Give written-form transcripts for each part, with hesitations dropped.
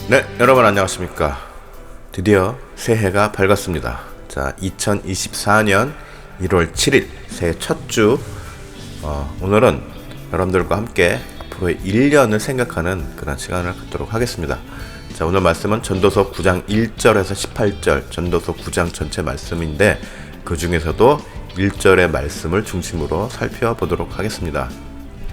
네, 여러분 안녕하십니까. 드디어 새해가 밝았습니다. 자, 2024년 1월 7일 새해 첫 주. 오늘은 여러분들과 함께 앞으로의 1년을 생각하는 그런 시간을 갖도록 하겠습니다. 자, 오늘 말씀은 전도서 9장 1절에서 18절 전도서 9장 전체 말씀인데, 그 중에서도 1절의 말씀을 중심으로 살펴보도록 하겠습니다.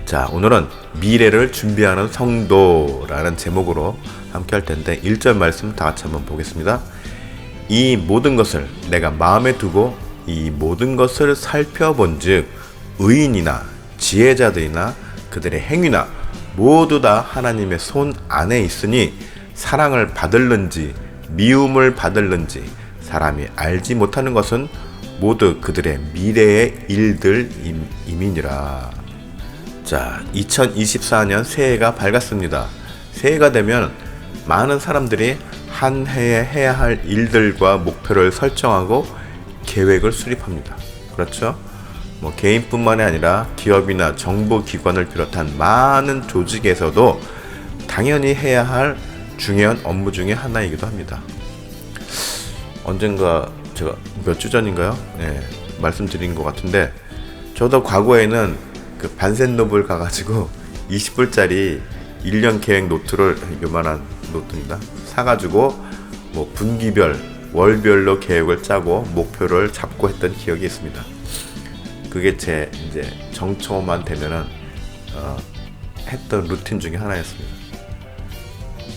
자, 오늘은 미래를 준비하는 성도라는 제목으로 함께 할 텐데, 1절 말씀 다 같이 한번 보겠습니다. 이 모든 것을 내가 마음에 두고 이 모든 것을 살펴본 즉 의인이나 지혜자들이나 그들의 행위나 모두 다 하나님의 손 안에 있으니 사랑을 받을는지 미움을 받을는지 사람이 알지 못하는 것은 모두 그들의 미래의 일들임이니라. 자, 2024년 새해가 밝았습니다. 새해가 되면 많은 사람들이 한 해에 해야 할 일들과 목표를 설정하고 계획을 수립합니다. 그렇죠? 개인뿐만이 아니라 기업이나 정부기관을 비롯한 많은 조직에서도 당연히 해야 할 중요한 업무 중에 하나이기도 합니다. 언젠가 제가 몇 주 전인가요? 말씀드린 것 같은데, 저도 과거에는 그 반센노블 가가지고 20불짜리 1년 계획 노트를, 요만한 노트입니다, 사가지고 분기별, 월별로 계획을 짜고 목표를 잡고 했던 기억이 있습니다. 그게 제 이제 정초만 되면은 했던 루틴 중에 하나였습니다.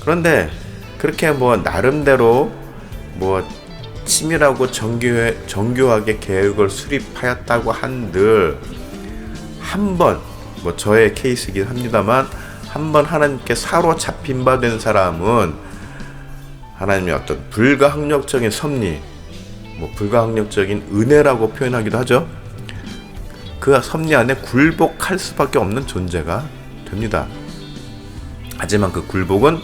그런데 그렇게 나름대로 치밀하고 정교하게 계획을 수립하였다고 한들, 한번 저의 케이스이긴 합니다만, 한번 하나님께 사로잡힌 바 된 사람은 하나님의 어떤 불가항력적인 섭리, 불가항력적인 은혜라고 표현하기도 하죠. 그 섭리 안에 굴복할 수밖에 없는 존재가 됩니다. 하지만 그 굴복은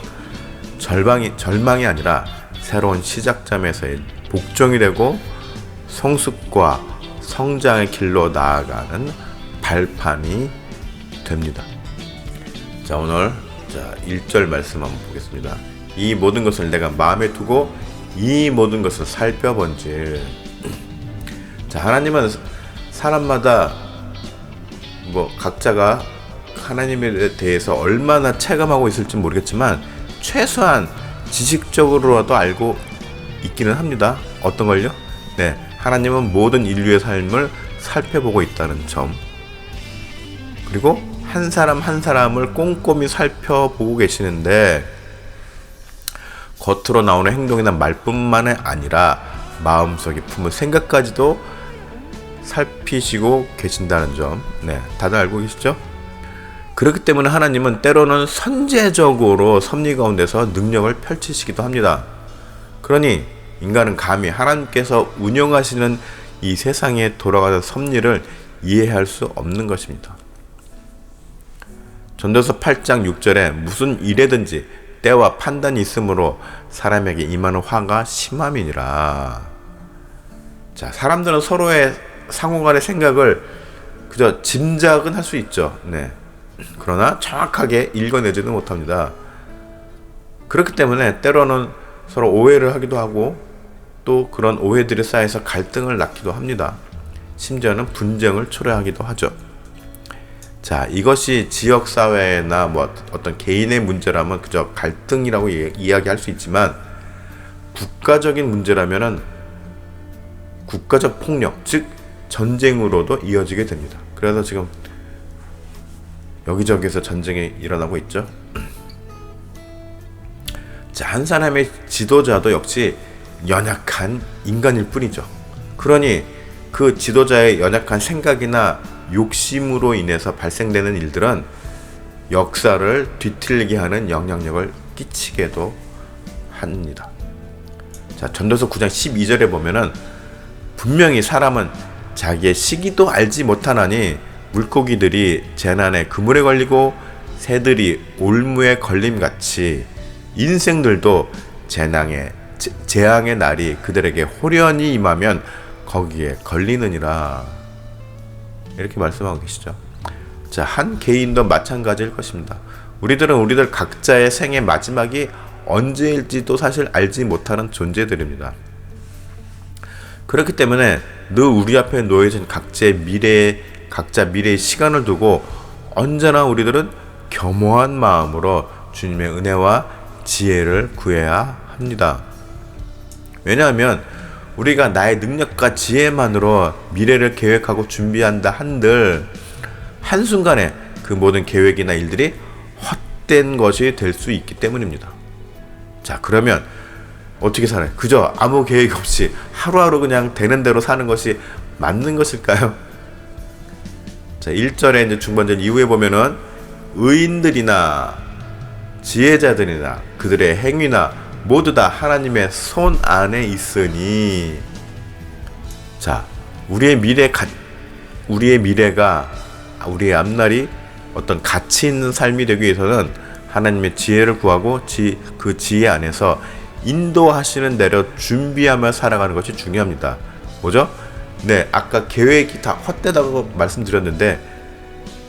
절망이 아니라 새로운 시작점에서의 복종이 되고 성숙과 성장의 길로 나아가는 발판이 됩니다. 자, 오늘 1절 말씀 한번 보겠습니다. 이 모든 것을 내가 마음에 두고 이 모든 것을 살펴본즉. 자, 하나님은 사람마다 각자가 하나님에 대해서 얼마나 체감하고 있을지 모르겠지만 최소한 지식적으로라도 알고 있기는 합니다. 어떤 걸요? 네, 하나님은 모든 인류의 삶을 살펴보고 있다는 점, 그리고 한 사람 한 사람을 꼼꼼히 살펴보고 계시는데, 겉으로 나오는 행동이나 말뿐만이 아니라 마음속에 품은 생각까지도 살피시고 계신다는 점, 다들 알고 계시죠? 그렇기 때문에 하나님은 때로는 선제적으로 섭리 가운데서 능력을 펼치시기도 합니다. 그러니 인간은 감히 하나님께서 운영하시는 이 세상에 돌아가는 섭리를 이해할 수 없는 것입니다. 전도서 8장 6절에 무슨 일에든지 때와 판단이 있으므로 사람에게 임하는 화가 심함이니라. 자, 사람들은 서로의 상호간의 생각을 그저 짐작은 할 수 있죠. 그러나 정확하게 읽어내지는 못합니다. 그렇기 때문에 때로는 서로 오해를 하기도 하고, 또 그런 오해들이 쌓여서 갈등을 낳기도 합니다. 심지어는 분쟁을 초래하기도 하죠. 자, 이것이 지역사회나 어떤 개인의 문제라면 그저 갈등이라고 이야기할 수 있지만, 국가적인 문제라면은 국가적 폭력, 즉 전쟁으로도 이어지게 됩니다. 그래서 지금 여기저기서 전쟁이 일어나고 있죠. 자, 한 사람의 지도자도 역시 연약한 인간일 뿐이죠. 그러니 그 지도자의 연약한 생각이나 욕심으로 인해서 발생되는 일들은 역사를 뒤틀리게 하는 영향력을 끼치게도 합니다. 자, 전도서 9장 12절에 보면은 분명히 사람은 자기의 시기도 알지 못하나니 물고기들이 재난에 그물에 걸리고 새들이 올무에 걸림같이 인생들도 재앙의 날이 그들에게 호련히 임하면 거기에 걸리느니라. 이렇게 말씀하고 계시죠. 자, 한 개인도 마찬가지일 것입니다. 우리들은 우리들 각자의 생의 마지막이 언제일지도 사실 알지 못하는 존재들입니다. 그렇기 때문에 늘 우리 앞에 놓여진 각자 미래의 시간을 두고 언제나 우리들은 겸허한 마음으로 주님의 은혜와 지혜를 구해야 합니다. 왜냐하면 우리가 나의 능력과 지혜만으로 미래를 계획하고 준비한다 한들 한순간에 그 모든 계획이나 일들이 헛된 것이 될 수 있기 때문입니다. 자, 그러면 어떻게 살아요? 그저 아무 계획 없이 하루하루 그냥 되는 대로 사는 것이 맞는 것일까요? 자, 1절에 이제 중반절 이후에 보면은 의인들이나 지혜자들이나 그들의 행위나 모두 다 하나님의 손 안에 있으니, 자, 우리의 미래가 우리의 앞날이 어떤 가치 있는 삶이 되기 위해서는 하나님의 지혜를 구하고 그 지혜 안에서 인도하시는 대로 준비하며 살아가는 것이 중요합니다. 뭐죠? 네, 아까 계획이 다 헛되다고 말씀드렸는데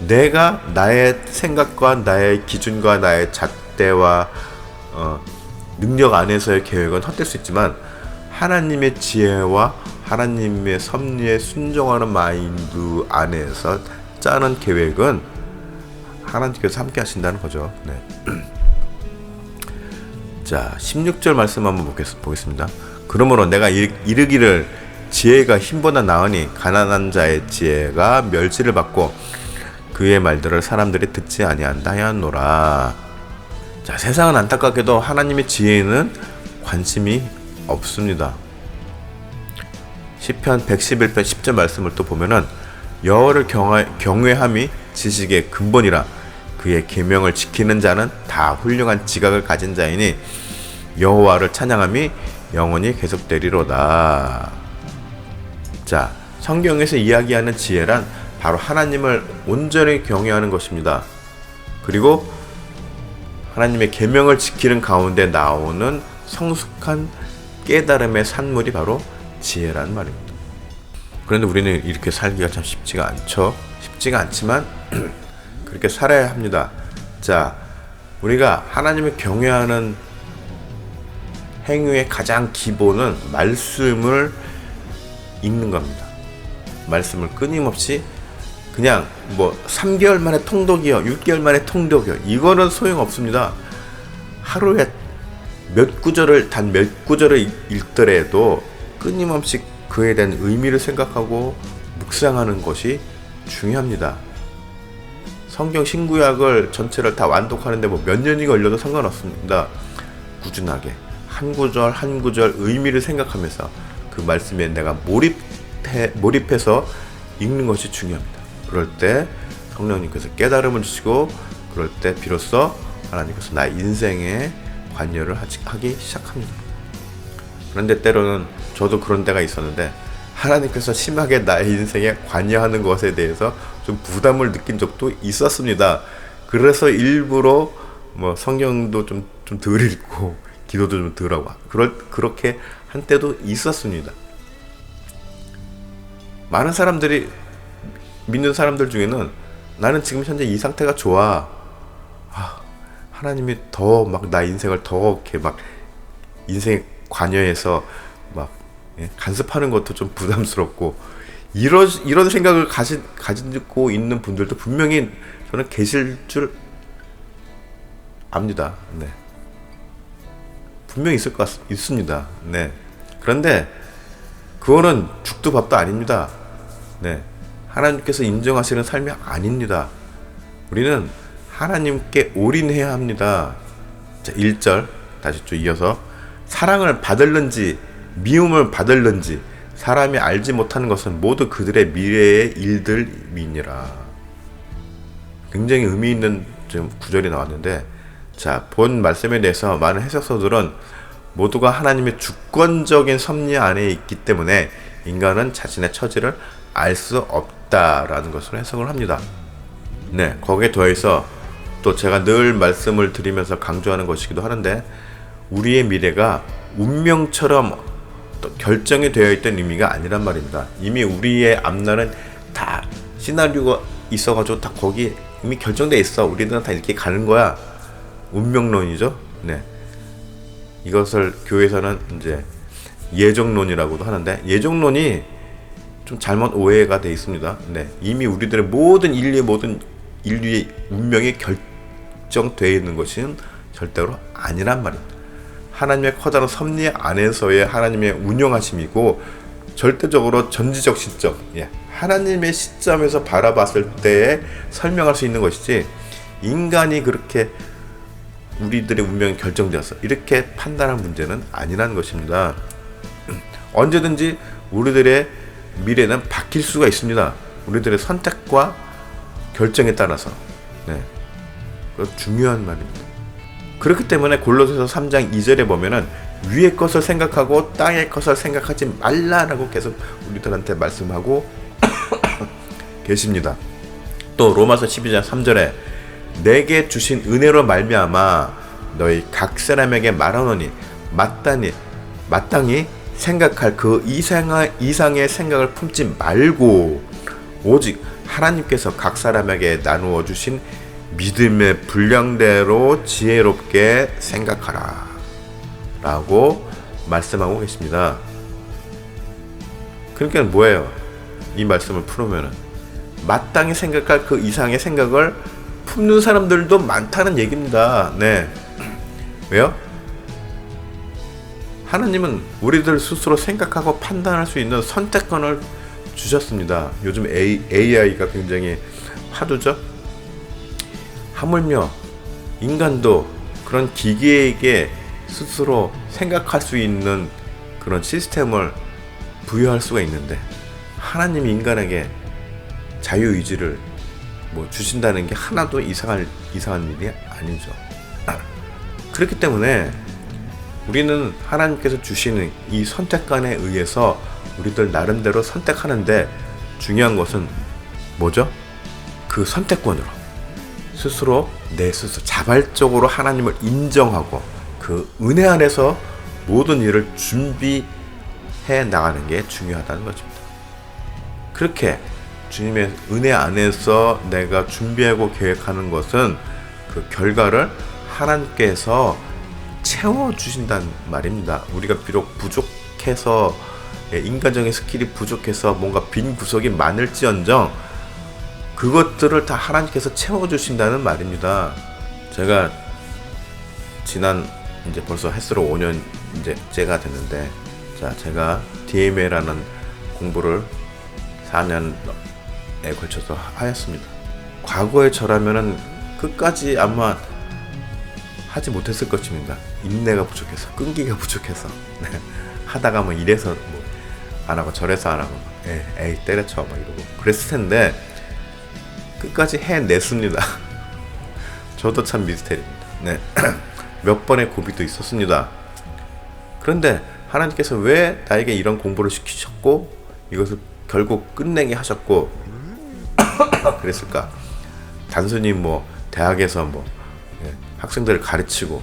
내가 나의 생각과 나의 기준과 나의 잣대와 능력 안에서의 계획은 헛될 수 있지만 하나님의 지혜와 하나님의 섭리에 순종하는 마인드 안에서 짜는 계획은 하나님께서 함께 하신다는 거죠. 네. 자, 16절 말씀 한번 보겠습니다. 그러므로 내가 이르기를 지혜가 힘보다 나으니 가난한 자의 지혜가 멸시를 받고 그의 말들을 사람들이 듣지 아니한다 하였노라. 자, 세상은 안타깝게도 하나님의 지혜에는 관심이 없습니다. 시편 111편 10절 말씀을 또 보면은 여호와를 경외함이 지식의 근본이라 그의 계명을 지키는 자는 다 훌륭한 지각을 가진 자이니 여호와를 찬양함이 영원히 계속되리로다. 자, 성경에서 이야기하는 지혜란 바로 하나님을 온전히 경외하는 것입니다. 그리고 하나님의 계명을 지키는 가운데 나오는 성숙한 깨달음의 산물이 바로 지혜라는 말입니다. 그런데 우리는 이렇게 살기가 참 쉽지가 않죠. 쉽지가 않지만 그렇게 살아야 합니다. 자, 우리가 하나님을 경외하는 행위의 가장 기본은 말씀을 읽는 겁니다. 말씀을 끊임없이 그냥 3개월 만에 통독이요, 6개월 만에 통독이요, 이거는 소용없습니다. 하루에 단 몇 구절을 읽더라도 끊임없이 그에 대한 의미를 생각하고 묵상하는 것이 중요합니다. 성경 신구약을 전체를 다 완독하는데 몇 년이 걸려도 상관없습니다. 꾸준하게 한 구절 한 구절 의미를 생각하면서 그 말씀에 내가 몰입해서 읽는 것이 중요합니다. 그럴 때 성령님께서 깨달음을 주시고, 그럴 때 비로소 하나님께서 나의 인생에 관여를 하기 시작합니다. 그런데 때로는 저도 그런 때가 있었는데 하나님께서 심하게 나의 인생에 관여하는 것에 대해서 좀 부담을 느낀 적도 있었습니다. 그래서 일부러 성경도 좀 덜 읽고 기도도 좀 덜 하고 그렇게 한 때도 있었습니다. 많은 사람들이, 믿는 사람들 중에는 나는 지금 현재 이 상태가 좋아, 하나님이 더 나 인생을 더 이렇게 인생에 관여해서 간섭하는 것도 좀 부담스럽고, 이런 생각을 가지고 있는 분들도 분명히 저는 계실 줄 압니다. 네. 분명히 있습니다. 네. 그런데 그거는 죽도 밥도 아닙니다. 네. 하나님께서 인정하시는 삶이 아닙니다. 우리는 하나님께 올인해야 합니다. 자, 1절 다시 좀 이어서 사랑을 받을는지 미움을 받을는지 사람이 알지 못하는 것은 모두 그들의 미래의 일들이니라. 굉장히 의미 있는 좀 구절이 나왔는데, 자, 본 말씀에 대해서 많은 해석서들은 모두가 하나님의 주권적인 섭리 안에 있기 때문에 인간은 자신의 처지를 알 수 없다라는 것으로 해석을 합니다. 네, 거기에 더해서 또 제가 늘 말씀을 드리면서 강조하는 것이기도 하는데, 우리의 미래가 운명처럼 결정이 되어 있던 의미가 아니란 말입니다. 이미 우리의 앞날은 다 시나리오가 있어가지고 다 거기 이미 결정돼 있어. 우리는 다 이렇게 가는 거야. 운명론이죠. 네. 이것을 교회에서는 이제 예정론이라고도 하는데, 예정론이 좀 잘못 오해가 돼 있습니다. 네, 이미 우리들의 모든 인류의 운명이 결정되어 있는 것은 절대로 아니란 말입니다. 하나님의 커다란 섭리 안에서의 하나님의 운영하심이고, 절대적으로 전지적 시점, 하나님의 시점에서 바라봤을 때에 설명할 수 있는 것이지, 인간이 그렇게 우리들의 운명이 결정되었어 이렇게 판단할 문제는 아니라는 것입니다. 언제든지 우리들의 미래는 바뀔 수가 있습니다. 우리들의 선택과 결정에 따라서. 네, 중요한 말입니다. 그렇기 때문에 골로새서 3장 2절에 보면은 위의 것을 생각하고 땅의 것을 생각하지 말라라고 계속 우리들한테 말씀하고 계십니다. 또 로마서 12장 3절에 내게 주신 은혜로 말미암아 너희 각 사람에게 말하노니 마땅히 생각할 그 이상의 생각을 품지 말고 오직 하나님께서 각 사람에게 나누어 주신 믿음의 분량대로 지혜롭게 생각하라 라고 말씀하고 계십니다. 그러니까 뭐예요? 이 말씀을 풀으면은 마땅히 생각할 그 이상의 생각을 품는 사람들도 많다는 얘기입니다. 네. 왜요? 하나님은 우리들 스스로 생각하고 판단할 수 있는 선택권을 주셨습니다. 요즘 AI가 굉장히 화두죠. 하물며 인간도 그런 기계에게 스스로 생각할 수 있는 그런 시스템을 부여할 수가 있는데, 하나님이 인간에게 자유의지를 주신다는 게 하나도 이상한 일이 아니죠. 그렇기 때문에 우리는 하나님께서 주시는 이 선택관에 의해서 우리들 나름대로 선택하는데, 중요한 것은 뭐죠? 그 선택권으로 내 스스로 자발적으로 하나님을 인정하고 그 은혜 안에서 모든 일을 준비해 나가는 게 중요하다는 것입니다. 그렇게 주님의 은혜 안에서 내가 준비하고 계획하는 것은 그 결과를 하나님께서 채워주신다는 말입니다. 우리가 비록 부족해서, 인간적인 스킬이 부족해서 뭔가 빈 구석이 많을지언정 그것들을 다 하나님께서 채워주신다는 말입니다. 제가 지난 이제 벌써 햇수로 5년 제가 됐는데, 제가 DMA라는 공부를 4년에 걸쳐서 하였습니다. 과거의 저라면은 끝까지 아마 하지 못했을 것입니다. 인내가 부족해서, 끈기가 부족해서. 하다가 이래서 안 하고 저래서 안 하고, 에이 때려쳐 이러고 그랬을 텐데 끝까지 해냈습니다. 저도 참 미스테리입니다. 네. 몇 번의 고비도 있었습니다. 그런데 하나님께서 왜 나에게 이런 공부를 시키셨고 이것을 결국 끝내게 하셨고 그랬을까? 단순히 대학에서 학생들을 가르치고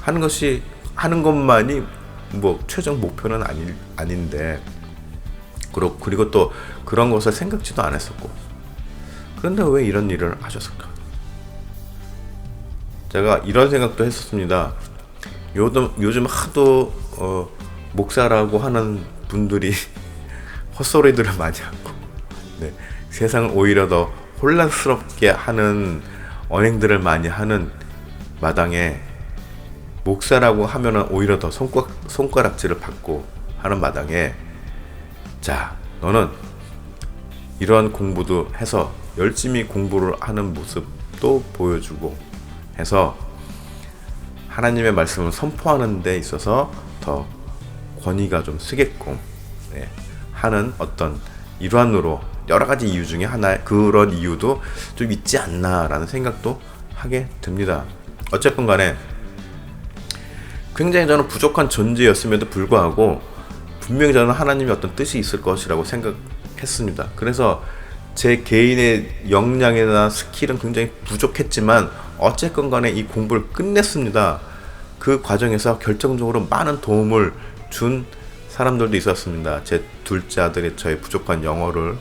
하는 것만이 최종 목표는 아닌데, 그리고 또 그런 것을 생각지도 않았었고, 그런데 왜 이런 일을 하셨을까? 제가 이런 생각도 했었습니다. 요즘 하도 목사라고 하는 분들이 헛소리들을 많이 하고, 세상을 오히려 더 혼란스럽게 하는 언행들을 많이 하는 마당에, 목사라고 하면은 오히려 더 손가락질을 받고 하는 마당에, 너는 이러한 공부도 해서 열심히 공부를 하는 모습도 보여주고 해서 하나님의 말씀을 선포하는 데 있어서 더 권위가 좀 쓰게끔 하는 어떤 일환으로, 여러 가지 이유 중에 하나, 그런 이유도 좀 있지 않나라는 생각도 하게 됩니다. 어쨌건 간에 굉장히 저는 부족한 존재였음에도 불구하고 분명히 저는 하나님의 어떤 뜻이 있을 것이라고 생각했습니다. 그래서 제 개인의 역량이나 스킬은 굉장히 부족했지만 어쨌건 간에 이 공부를 끝냈습니다. 그 과정에서 결정적으로 많은 도움을 준 사람들도 있었습니다. 제 둘째 아들이 저의 부족한 영어를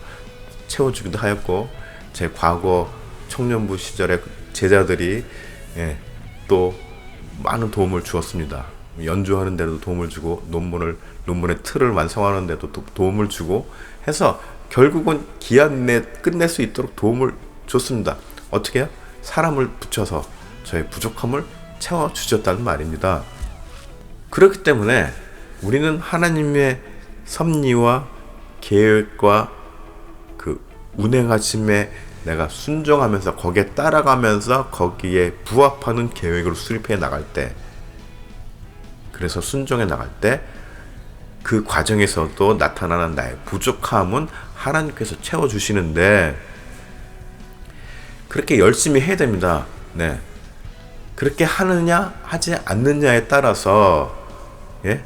채워주기도 하였고, 제 과거 청년부 시절의 제자들이 또 많은 도움을 주었습니다. 연주하는 데도 도움을 주고 논문의 틀을 완성하는 데도 도움을 주고 해서 결국은 기한 내 끝낼 수 있도록 도움을 줬습니다. 어떻게 해요? 사람을 붙여서 저의 부족함을 채워주셨다는 말입니다. 그렇기 때문에 우리는 하나님의 섭리와 계획과 그 운행하심에 내가 순종하면서 거기에 따라가면서 거기에 부합하는 계획으로 수립해 나갈 때, 그래서 순종해 나갈 때 그 과정에서도 나타나는 나의 부족함은 하나님께서 채워주시는데, 그렇게 열심히 해야 됩니다. 네. 그렇게 하느냐 하지 않느냐에 따라서, 예?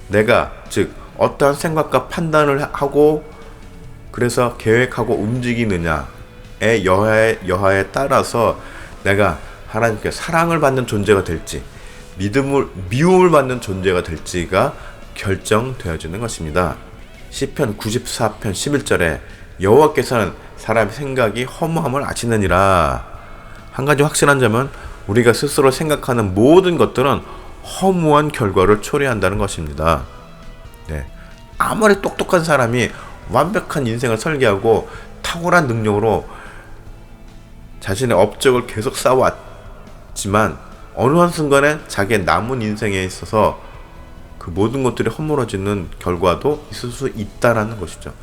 내가 즉 어떠한 생각과 판단을 하고 그래서 계획하고 움직이느냐의 여하에 따라서 내가 하나님께 사랑을 받는 존재가 될지 미움을 받는 존재가 될지가 결정되어지는 것입니다. 시편 94편 11절에 여호와께서는 사람의 생각이 허무함을 아시느니라. 한 가지 확실한 점은 우리가 스스로 생각하는 모든 것들은 허무한 결과를 초래한다는 것입니다. 네. 아무리 똑똑한 사람이 완벽한 인생을 설계하고 탁월한 능력으로 자신의 업적을 계속 쌓아왔지만 어느 한순간에 자기의 남은 인생에 있어서 그 모든 것들이 허물어지는 결과도 있을 수 있다라는 것이죠.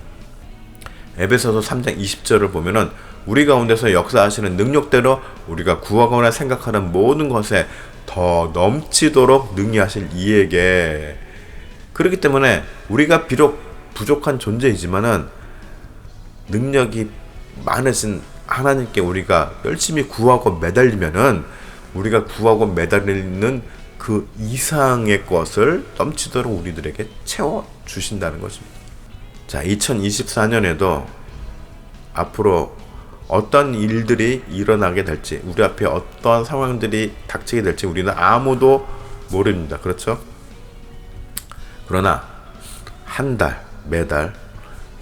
에베소서 3장 20절을 보면은 우리 가운데서 역사하시는 능력대로 우리가 구하거나 생각하는 모든 것에 더 넘치도록 능히 하실 이에게. 그렇기 때문에 우리가 비록 부족한 존재이지만은 능력이 많으신 하나님께 우리가 열심히 구하고 매달리면은 우리가 구하고 매달리는 그 이상의 것을 넘치도록 우리들에게 채워주신다는 것입니다. 자, 2024년에도 앞으로 어떤 일들이 일어나게 될지, 우리 앞에 어떠한 상황들이 닥치게 될지 우리는 아무도 모릅니다. 그렇죠? 그러나 한 달, 매달,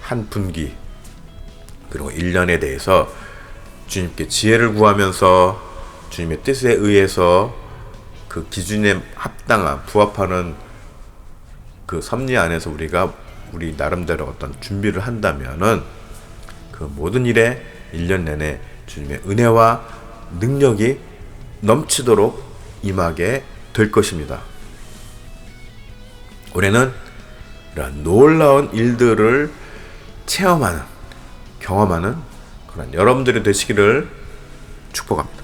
한 분기, 그리고 1년에 대해서 주님께 지혜를 구하면서 주님의 뜻에 의해서 그 기준에 합당한 부합하는 그 섭리 안에서 우리가 우리 나름대로 어떤 준비를 한다면은 그 모든 일에 1년 내내 주님의 은혜와 능력이 넘치도록 임하게 될 것입니다. 올해는 이런 놀라운 일들을 체험하는, 경험하는 그런 여러분들이 되시기를 축복합니다.